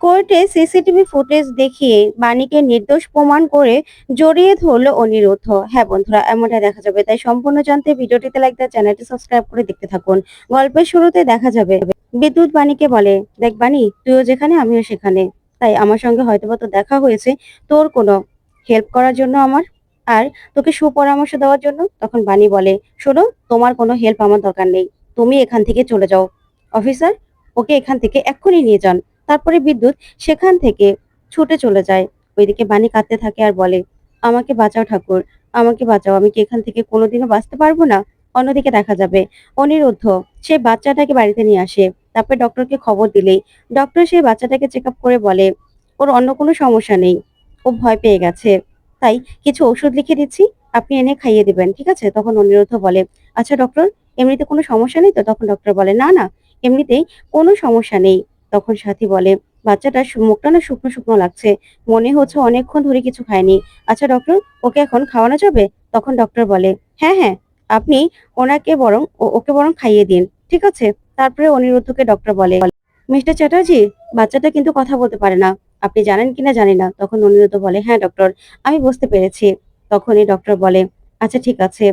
কোর্টে CCTV footage দেখিয়ে বাণীকে নির্দোষ প্রমাণ করে জড়িয়ে ধরলো অনিরুদ্ধ। হ্যাঁ বন্ধুরা, এমনটা দেখা যাবে। তাই সম্পূর্ণ জানতে ভিডিওটিতে লাইক দিয়ে চ্যানেলটি সাবস্ক্রাইব করে দেখতে থাকুন। গল্পের শুরুতে দেখা যাবে বিদ্যুৎ বাণীকে বলে, দেখ বাণী, তুইও যেখানে আমিও সেখানে। তাই আমার সঙ্গে হয়তোবা তো দেখা হয়েছে তোর কোনো হেল্প করার জন্য আমার, আর তোকে সুপরামর্শ দেওয়ার জন্য। তখন বাণী বলে, শোনো, তোমার কোনো হেল্প আমার দরকার নেই, তুমি এখান থেকে চলে যাও। অফিসার, ওকে এখান থেকে এক্ষুনি নিয়ে যান। তারপরে বিদ্যুৎ সেখান থেকে ছুটে চলে যায়। ওইদিকে বাণী কাঁদতে থাকে আর বলে, আমাকে বাঁচাও ঠাকুর, আমাকে বাঁচাও, আমি কি এখান থেকে কোনোদিনও বাঁচতে পারবো না। অন্যদিকে দেখা যাবে অনিরুদ্ধ সেই বাচ্চাটাকে বাড়িতে নিয়ে আসে। তারপরে ডক্টরকে খবর দিলেই ডক্টর সেই বাচ্চাটাকে চেক আপ করে বলে, ওর অন্য কোনো সমস্যা নেই, ও ভয় পেয়ে গেছে, তাই কিছু ওষুধ লিখে দিচ্ছি, আপনি এনে খাইয়ে দিবেন, ঠিক আছে। তখন অনিরুদ্ধ বলে, আচ্ছা ডক্টর, এমনিতে কোনো সমস্যা নেই তো? তখন ডক্টর বলে, না না, এমনিতেই কোনো সমস্যা নেই। তখন সাথী বলে, বাচ্চাটার মুখটা না শুকনো শুকনো লাগছে, মনে হচ্ছে অনেকক্ষণ ধরে কিছু খায়নি। আচ্ছা ডক্টর, ওকে এখন খাওয়ানো যাবে? তখন ডক্টর বলে, হ্যাঁ হ্যাঁ, আপনি ওকে বরং খাইয়ে দিন, ঠিক আছে। তারপরে অনিরুদ্ধকে ডক্টর বলে, মিস্টার চ্যাটার্জি, বাচ্চাটা কিন্তু কথা বলতে পারে না, আপনি জানেন কিনা জানি না। তখন অনিরুদ্ধ বলে, হ্যাঁ ডক্টর, আমি বুঝতে পেরেছি। তখনই ডক্টর বলে, আচ্ছা ঠিক আছে,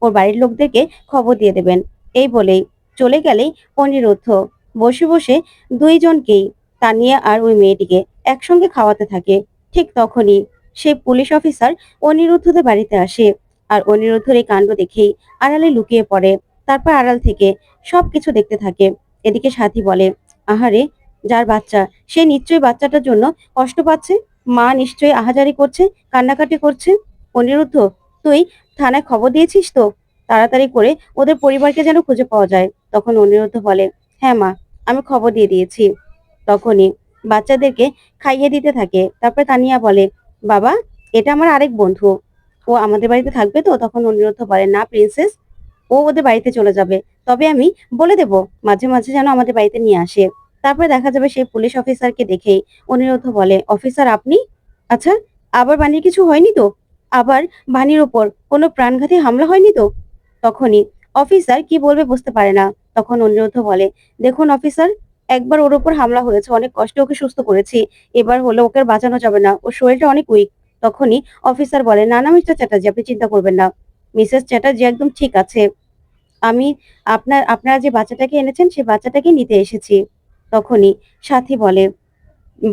ওর বাড়ির লোকদেরকে খবর দিয়ে দেবেন। এই বলেই চলে গেলেই অনিরুদ্ধ বসে বসে দুইজনকেই, তানিয়া আর ওই মেয়েটিকে একসঙ্গে খাওয়াতে থাকে। ঠিক তখনই সেই পুলিশ অফিসার অনিরুদ্ধদের বাড়িতে আসে। আর অনিরুদ্ধর এই কাণ্ড দেখেই আড়ালে লুকিয়ে পড়ে। তারপর আড়াল থেকে সবকিছু দেখতে থাকে। এদিকে সাথী বলে, আহারে, যার বাচ্চা, সে নিশ্চয়ই বাচ্চাটার জন্য কষ্ট পাচ্ছে, মা নিশ্চয়ই আহাজারি করছে, কান্নাকাটি করছে। অনিরুদ্ধ, তুই থানায় খবর দিয়েছিস তো? তাড়াতাড়ি করে ওদের পরিবারকে যেন খুঁজে পাওয়া যায়। তখন অনিরুদ্ধ বলে, হ্যাঁ মা, আমি খবর দিয়ে দিয়েছি। তখনই বাচ্চাদেরকে খাইয়ে দিতে থাকে। তারপরে তানিয়া বলে, বাবা, এটা আমার আরেক বন্ধু, ও আমাদের বাড়িতে থাকবে তো? তখন অনিরুদ্ধ বলে, না প্রিন্সেস, ও ওদের বাড়িতে চলে যাবে, তবে আমি বলে দেব মাঝে মাঝে যেন আমাদের বাড়িতে নিয়ে আসে। তারপরে দেখা যাবে সেই পুলিশ অফিসারকে দেখেই অনিরুদ্ধ বলে, অফিসার আপনি? আচ্ছা, আবার বাণীর কিছু হয়নি তো? আবার বাণীর ওপর কোনো প্রাণঘাতী হামলা হয়নি তো? তখনই অফিসার কি বলবে বুঝতে পারে না। তখন অনিরুদ্ধ বলে, দেখুন অফিসার, একবার ওর উপর হামলা হয়েছে, অনেক কষ্টে ওকে সুস্থ করেছি, এবার হলে ওকে আর বাঁচানো যাবে না, ওর শরীরটা অনেক উইক। তখনই অফিসার বলে, না না মিস্টার চ্যাটার্জি, আপনি চিন্তা করবেন না, মিসেস চ্যাটার্জি একদম ঠিক আছে। আমি আপনারা যে বাচ্চাটাকে এনেছেন সেই বাচ্চাটাকে নিতে এসেছি। তখনই সাথী বলে,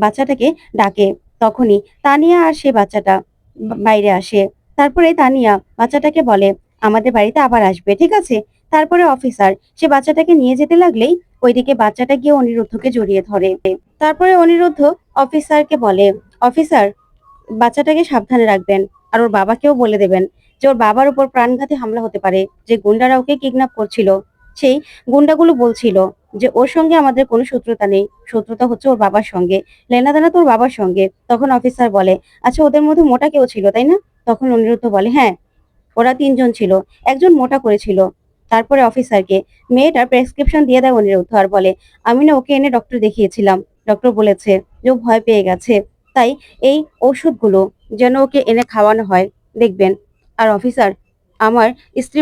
বাচ্চাটাকে ডাকে। তখনই তানিয়া আর সে বাচ্চাটা বাইরে আসে। তারপরে তানিয়া বাচ্চাটাকে বলে, আমাদের বাড়িতে আবার আসবে, ঠিক আছে। তারপরে অফিসার সে বাচ্চাটাকে নিয়ে যেতে লাগলেই ওইদিকে বাচ্চাটা গিয়ে অনিরুদ্ধকে জড়িয়ে ধরে। তারপরে অনিরুদ্ধ অফিসারকে বলে, অফিসার, বাচ্চাটাকে সাবধানে রাখবেন, আর ওর বাবাকেও বলে দেবেন যে ওর বাবার উপর প্রাণঘাতী হামলা হতে পারে। যে গুন্ডারা ওকে কিডন্যাপ করছিল, সেই গুন্ডাগুলো বলছিল যে ওর সঙ্গে আমাদের কোনো শত্রুতা নেই, শত্রুতা হচ্ছে ওর বাবার সঙ্গে, লেনাদেনা তো ওর বাবার সঙ্গে। তখন অফিসার বলে, আচ্ছা ওদের মধ্যে মোটা কেউ ছিল তাই না? তখন অনিরুদ্ধ বলে, হ্যাঁ, ওরা তিনজন ছিল, একজন মোটা করেছিল। তারপরে অফিসারকে মেয়েটার প্রেসক্রিপশন দিয়ে দেয় অনিরুদ্ধ আর বলে, আমি না ওকে এনে ডক্টর দেখিয়েছিলাম, ডক্টর বলেছে যে ও ভয় পেয়ে গেছে, তাই এই ওষুধগুলো যেন ওকে এনে খাওয়ানো হয়, দেখবেন। আর অফিসার, আমার স্ত্রী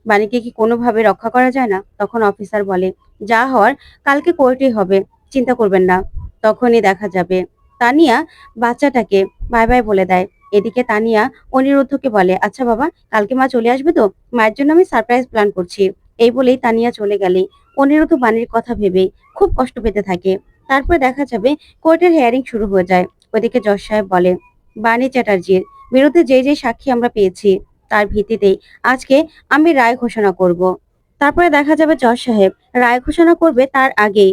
বাণীকে কি কোনোভাবে রক্ষা করা যায় না? তখন অফিসার বলে, যা হওয়ার কালকে কোর্টেই হবে, চিন্তা করবেন না। তখনই দেখা যাবে তানিয়া বাচ্চাটাকে বাই বাই বলে দেয়। এদিকে তানিয়া অনিরুদ্ধকে বলে, আচ্ছা বাবা, কালকে মা চলে আসবে তো? মায়ের জন্য আমি সারপ্রাইজ প্ল্যান করছি। এই বলেই তানিয়া চলে গেলেই অনিরুদ্ধ বাণীর কথা ভেবেই খুব কষ্ট পেতে থাকে। তারপর দেখা যাবে কোর্টের হিয়ারিং শুরু হয়ে যায়। ওদিকে জজ সাহেব বলে, বাণী চ্যাটার্জির বিরুদ্ধে যে যে সাক্ষী আমরা পেয়েছি তার ভিত্তিতেই আজকে আমি রায় ঘোষণা করব। তারপরে দেখা যাবে জজ সাহেব রায় ঘোষণা করবে তার আগেই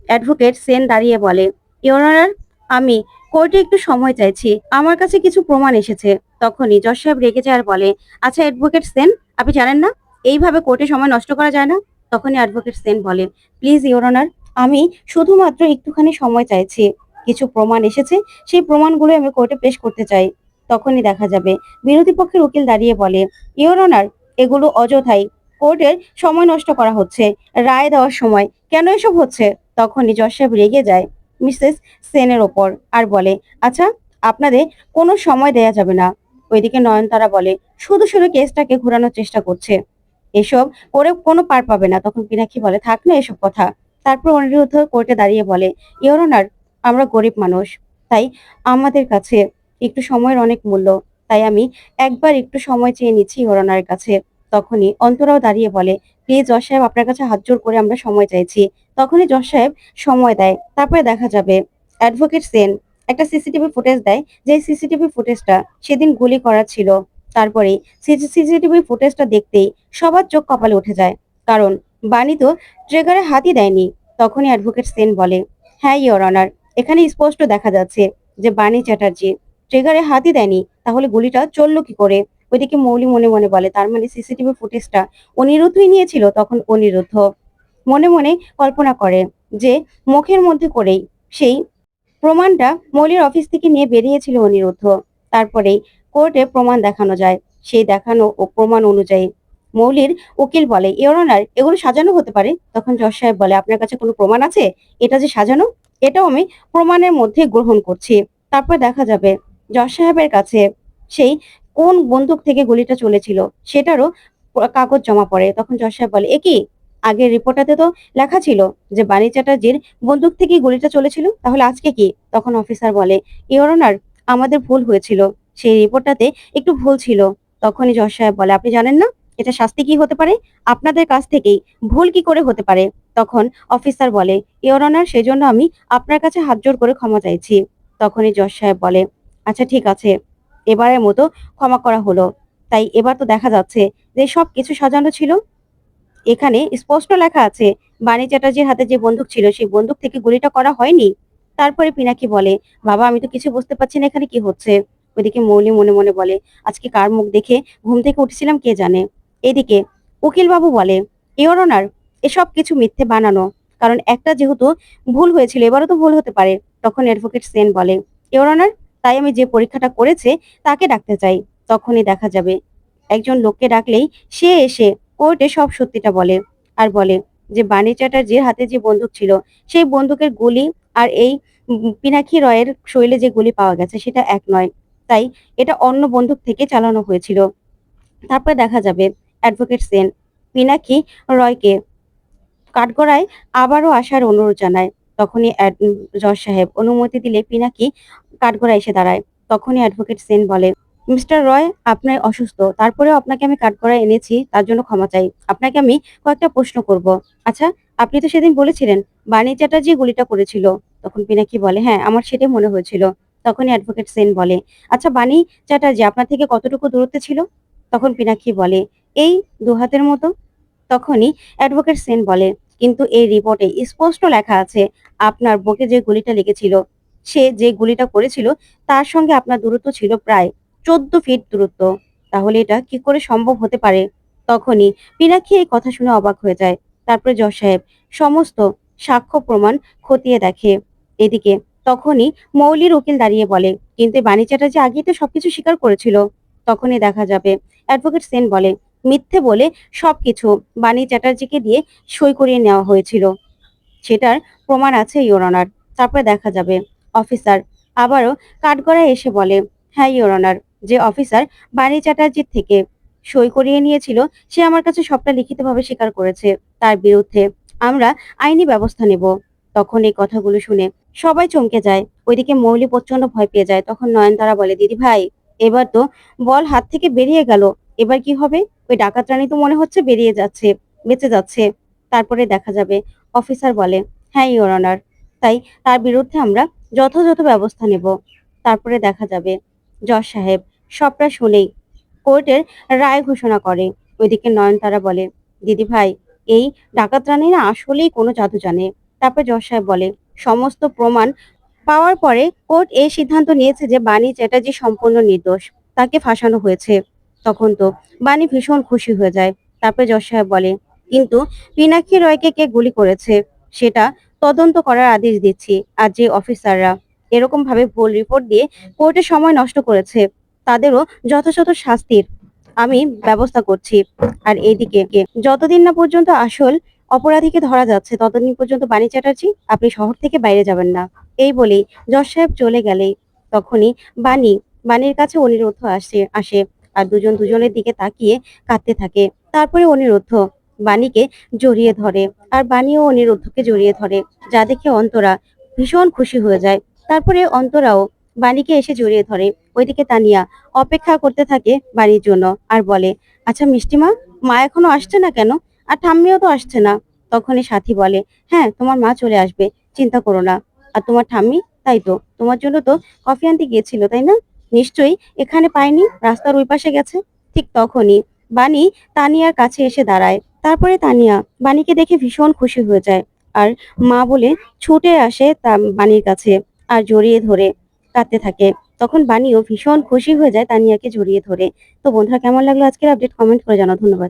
অ্যাডভোকেট সেন দাঁড়িয়ে বলে, ইওর অনার, আমি কোর্টে একটু সময় চাইছি, আমার কাছে কিছু প্রমাণ এসেছে। তখনই জজ সাহেব রেগে যায় আর বলে, আচ্ছা অ্যাডভোকেট সেন, আপনি জানেন না এইভাবে কোর্টে সময় নষ্ট করা যায় না? তখনই অ্যাডভোকেট সেন বলে, প্লিজ ইওর অনার, আমি শুধুমাত্র একটুখানি সময় চাইছি, কিছু প্রমাণ এসেছে, সেই প্রমাণগুলো আমি কোর্টে পেশ করতে চাই। তখনই দেখা যাবে বিরোধী পক্ষের উকিল দাঁড়িয়ে বলে, ইওর অনার, এগুলো অযথাই কোর্টের সময় নষ্ট করা হচ্ছে, রায় দেওয়ার সময় কেন এসব হচ্ছে? তখনই জজ সাহেব রেগে যায় মিসেস সেনের ওপর আর বলে, আচ্ছা, আপনাদের কোনো সময় দেয়া যাবে না। ওইদিকে নয়নতারা বলে, শুধু শুধু কেসটাকে ঘোরানোর চেষ্টা করছে, এসব করে কোনো পার পাবে না। তখন পিনাক্ষী বলে, থাক না এসব কথা। তারপর অনিরুদ্ধ কোর্টে দাঁড়িয়ে বলে, ইওর অনার, আমরা গরিব মানুষ, তাই আমাদের কাছে একটু সময়ের অনেক মূল্য। তাই আমি একবার একটু সময় চেয়ে নিচ্ছি ইওর অনারের কাছে। তখনই অন্তরাও দাঁড়িয়ে বলে, প্লিজ জজ সাহেব, আপনার কাছে হাত জোড় করে আমরা সময় চাইছি। তখনই জজ সাহেব সময় দেয়। তারপরে দেখা যাবে অ্যাডভোকেট সেন একটা সিসিটিভি ফুটেজ দেয়, যে সিসিটিভি ফুটেজটা সেদিন গুলি করা ছিল। তারপরে সিসিটিভি ফুটেজটা দেখতেই সবার চোখ কপালে উঠে যায়, কারণ বানি তো ট্রিগারে হাতই দেয়নি। তখনই অ্যাডভোকেট সেন বলে, হ্যাঁ ইওর অনার, এখানে স্পষ্ট দেখা যাচ্ছে যে বানি চ্যাটার্জি ট্রিগারে হাতই দেয়নি, তাহলে গুলিটা চললো কি করে? ওইদিকে মৌলি মনে মনে বলে, তার মানে সিসিটিভি ফুটেজটা অনিরুদ্ধই নিয়েছিল। তখন অনিরুদ্ধ মনে মনে কল্পনা করে যে মুখের মধ্যে করেই সেই প্রমাণটা মৌলির অফিস থেকে নিয়ে বেরিয়েছিল অনিরুদ্ধ। তারপরেই কোর্টে প্রমাণ দেখানো যায়। সেই দেখানো ও প্রমাণ অনুযায়ী মৌলির উকিল বলে, ইওর অনার, এগুলো সাজানো হতে পারে। তখন জজ সাহেব বলে, আপনার কাছে কোনো প্রমাণ আছে এটা যে সাজানো? এটাও আমি প্রমাণের মধ্যে গ্রহণ করছি। তারপর দেখা যাবে জজ সাহেবের কাছে সেই কোন বন্দুক থেকে গুলিটা চলেছিল সেটারও কাগজ জমা পড়ে। তখন জজ সাহেব বলে, এ কি, আগের রিপোর্টটাতে তো লেখা ছিল যে বানি চ্যাটার্জির বন্দুক থেকে গুলিটা চলেছিল, তাহলে আজকে কি? তখন অফিসার বলে, ইওর অনার, আমাদের ভুল হয়েছিল, সেই রিপোর্টটাতে একটু ভুল ছিল। তখনই জজ সাহেব বলে, আপনি জানেন না এটা শাস্তি কি হতে পারে? আপনাদের কাছ থেকেই ভুল কি করে হতে পারে? তখন অফিসার বলে, ইওর অনার, সেজন্য আমি আপনার কাছে হাত জোড় করে ক্ষমা চাইছি। তখনই জজ সাহেব বলে, আচ্ছা ঠিক আছে, এবারের মতো ক্ষমা করা হলো। তাই এবার তো দেখা যাচ্ছে যে সব কিছু সাজানো ছিল। এখানে স্পষ্ট লেখা আছে বানি চ্যাটার্জির হাতে যে বন্দুক ছিল সেই বন্দুক থেকে গুলিটা করা হয়নি। তারপরে পিনাকি বলে, বাবা আমি তো কিছু বুঝতে পারছি না এখানে কি হচ্ছে। ওইদিকে মৌলি মনে মনে বলে, আজকে কার মুখ দেখে ঘুম থেকে উঠেছিলাম কে জানে। এদিকে উকিল বাবু বলে, ইওর অনার, এসব কিছু মিথ্যে বানানো, কারণ একটা যেহেতু ভুল হয়েছিল এবারও তো ভুল হতে পারে। তখন অ্যাডভোকেট সেন বলে, ইওর অনার, তাই আমি যে পরীক্ষাটা করেছে তাকে ডাকতে চাই। তখনই দেখা যাবে একজন লোককে ডাকলেই সে এসে কোর্টে সব সত্যিটা বলে, আর বলে যে বানি চ্যাটার্জির হাতে যে বন্দুক ছিল সেই বন্দুকের গুলি আর এই পিনাকি রয়ের শরীরে যে গুলি পাওয়া গেছে সেটা এক নয়, তাই এটা অন্য বন্দুক থেকে চালানো হয়েছিল। তারপরে দেখা যাবে অ্যাডভোকেট সেন পিনাকি রয়কে কাঠগড়ায় আবারও আসার অনুরোধ জানায়। তখনই জজ সাহেব অনুমতি দিলে পিনাকি কাঠগড়ায় এসে দাঁড়ায়। তখনই অ্যাডভোকেট সেন বলে, মিস্টার রয়, আপনি অসুস্থ, তারপরেও আপনাকে আমি কাঠগড়ায় এনেছি, তার জন্য ক্ষমা চাই। আপনাকে আমি কয়েকটা প্রশ্ন করব। আচ্ছা, আপনি তো সেদিন বলেছিলেন বানি চ্যাটার্জি গুলিটা করেছিল। তখন পিনাকি বলে, হ্যাঁ, আমার সেটাই মনে হয়েছিল। তখনই অ্যাডভোকেট সেন বলে, আচ্ছা বানি চ্যাটার্জি আপনার থেকে কতটুকু দূরত্বে ছিল? তখন পিনাকি বলে, এই 2 হাতের মতো। তখনই অ্যাডভোকেট সেন বলে, কিন্তু এই রিপোর্টে স্পষ্ট লেখা আছে আপনার বুকে যে গুলিটা লেগেছিল সে যে গুলিটা করেছিল তার সঙ্গে আপনার দূরত্ব ছিল প্রায় 14 ফিট দূরত্ব। তাহলে এটা কি করে সম্ভব হতে পারে? তখনই পিনাক্ষী এই কথা শুনে অবাক হয়ে যায়। তারপরে জজ সাহেব সমস্ত সাক্ষ্য প্রমাণ খতিয়ে দেখে। এদিকে তখনই মৌলির উকিল দাঁড়িয়ে বলে, কিন্তু বাণী চ্যাটার্জি আগেই তো সবকিছু স্বীকার করেছিল। তখনই দেখা যাবে অ্যাডভোকেট সেন বলে, মিথ্যে বলে সবকিছু বানি চ্যাটার্জিকে দিয়ে সই করিয়ে নেওয়া হয়েছিল, সেটার প্রমাণ আছে ইওর অনার। তারপরে দেখা যাবে অফিসার আবারও কাঠগড়ায় এসে বলে, হ্যাঁ ইওর অনার, যে অফিসার বানি চ্যাটার্জির থেকে সই করিয়ে নিয়েছিল সে আমার কাছে সবটা লিখিতভাবে স্বীকার করেছে, তার বিরুদ্ধে আমরা আইনি ব্যবস্থা নেব। তখন এই কথাগুলো শুনে সবাই চমকে যায়। ওইদিকে মৌলি প্রচন্ড ভয় পেয়ে যায়। তখন নয়নতারা বলে, দিদি ভাই, এবার তো বল হাত থেকে বেরিয়ে গেল, এবার কি হবে? ওই ডাকাত রানী তো মনে হচ্ছে বেরিয়ে যাচ্ছে, বেঁচে যাচ্ছে। তারপরে দেখা যাবে অফিসার বলে, হ্যাঁ ইওর অনার, তাই তার বিরুদ্ধে আমরা যথাযথ ব্যবস্থা নেব। তারপরে দেখা যাবে জজ সাহেব সবটা শুনেই কোর্টের রায় ঘোষণা করে। ওইদিকে নয়নতারা বলে, দিদি ভাই, এই ডাকাত রানী না আসলেই কোনো জাদু জানে। তারপর জজ সাহেব বলে, সমস্ত প্রমাণ পাওয়ার পরে কোর্ট এই সিদ্ধান্ত নিয়েছে যে বানি চ্যাটার্জি সম্পূর্ণ নির্দোষ, তাকে ফাঁসানো হয়েছে। তখন তো বানি ভীষণ খুশি হয়ে যায়। তারপরে জজ সাহেব বলে, কিন্তু পিনাক্ষী রয়কে কে গুলি করেছে সেটা তদন্ত করার আদেশ দিচ্ছি। আর যে অফিসাররা এরকম ভাবে ভুল রিপোর্ট দিয়ে কোর্টে সময় নষ্ট করেছে তাদেরও যথাযথ শাস্তির আমি ব্যবস্থা করছি। আর এইদিকে যতদিন না পর্যন্ত আসল অপরাধীকে ধরা যাচ্ছে ততদিন পর্যন্ত বানি চ্যাটার্জি আপনি শহর থেকে বাইরে যাবেন না। এই বলেই জজ সাহেব চলে গেলেই তখনই বানি বানির কাছে অনিরুদ্ধ আসে আর দুজন দুজনের দিকে তাকিয়ে কাঁদতে থাকে। তারপরে অনিরুদ্ধ বাণীকে জড়িয়ে ধরে আর বাণীও অনিরুদ্ধকে জড়িয়ে ধরে, যা দেখে অন্তরা ভীষণ খুশি হয়ে যায়। তারপরে অন্তরাও বাণীকে এসে জড়িয়ে ধরে। ওইদিকে তানিয়া অপেক্ষা করতে থাকে বাণীর জন্য আর বলে, আচ্ছা মিষ্টি মা, মা এখনো আসছে না কেন? আর ঠাম্মিও তো আসছে না। তখনই সাথী বলে, হ্যাঁ তোমার মা চলে আসবে, চিন্তা করো না। আর তোমার ঠাম্মি? তাই তো, তোমার জন্য তো কফি আনতে গিয়েছিল তাই না? নিশ্চয়ই এখানে পায়নি, রাস্তার ওই পাশে গেছে। ঠিক তখনই বাণী তানিয়ার কাছে এসে দাঁড়ায়। তারপরে তানিয়া বাণীকে দেখে ভীষণ খুশি হয়ে যায় আর মা বলে ছুটে আসে বাণীর কাছে আর জড়িয়ে ধরে কাঁদতে থাকে। তখন বাণীও ভীষণ খুশি হয়ে যায় তানিয়াকে জড়িয়ে ধরে। তো বন্ধুরা, কেমন লাগলো আজকের আপডেট? কমেন্ট করে জানাও। ধন্যবাদ।